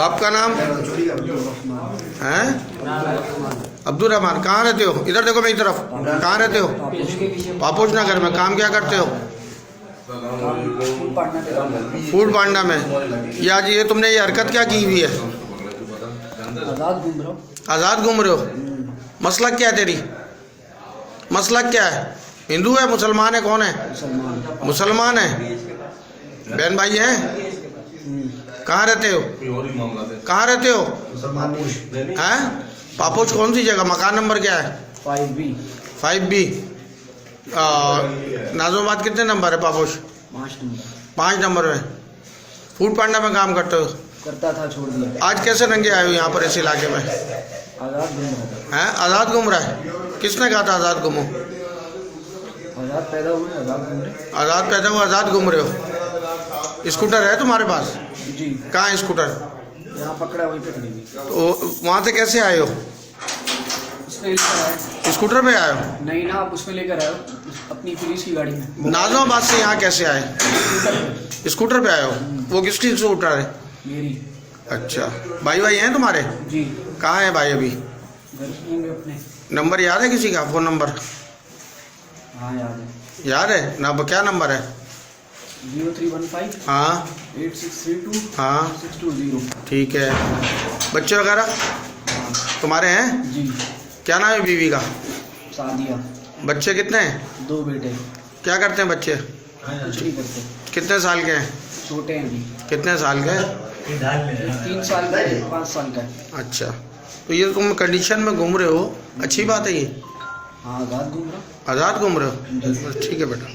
आपका नाम है? अब्दुल रहमान। कहाँ रहते हो? इधर देखो मेरी तरफ। कहाँ रहते हो? पापोश नगर में। काम क्या करते हो? फूड पांडा में। ये आज ये तुमने ये हरकत क्या की हुई है? आज़ाद घूम रहे हो? मसला क्या है तेरी? मसला क्या है? हिंदू है मुसलमान है कौन है? मुसलमान है। बहन भाई हैं? कहाँ रहते हो? कहाँ रहते हो? हैं? पापोश कौन सी जगह? मकान नंबर क्या है? 5B। नाज़िमाबाद कितने नंबर है पापोश? 5 नंबर में। फूड पांडा में काम करते हो? करता था, छोड़ दिया। आज कैसे नंगे आए हो यहाँ पर इस इलाके में? आज़ाद घूम रहा था। हैं? आज़ाद घूम रहा है? किसने कहा था आज़ाद घूमो? आज़ाद पैदा हुए, आज़ाद घूम रहे। आज़ाद पैदा हुआ, आज़ाद घूम रहे हो? स्कूटर है तुम्हारे पास? जी। कहाँ है स्कूटर? यहाँ पकड़ा, वहीं पे खड़ी हुई। तो वहाँ से कैसे आए हो? उसमें लेकर आए। स्कूटर पे आए हो? नहीं ना, आप उसमें लेकर आए हो, अपनी पुलिस की गाड़ी में। नाज़िमाबाद से यहाँ कैसे आए? स्कूटर पे आए हो? वो किसकी स्कूटर है? मेरी। अच्छा, भाई भाई हैं तुम्हारे? जी। कहाँ है भाई अभी? घर होंगे अपने। नंबर याद है किसी का? फ़ोन नंबर हाँ याद है। याद है ना? क्या नंबर है? 0315 हाँ 8632 हाँ 620। ठीक है। बच्चे वगैरह हाँ तुम्हारे हैं? जी। क्या नाम है बीवी का? सादिया। बच्चे कितने हैं? 2 बेटे। क्या करते हैं बच्चे? कुछ नहीं करते, कितने साल के हैं? छोटे हैं अभी। कितने साल के हैं? 3 साल का है, 5 साल का है। अच्छा, तो ये तुम कंडीशन में घूम रहे हो, अच्छी बात है ये। हाँ, आज़ाद घूम रहा। आज़ाद घूम रहे हो? ठीक है बेटा।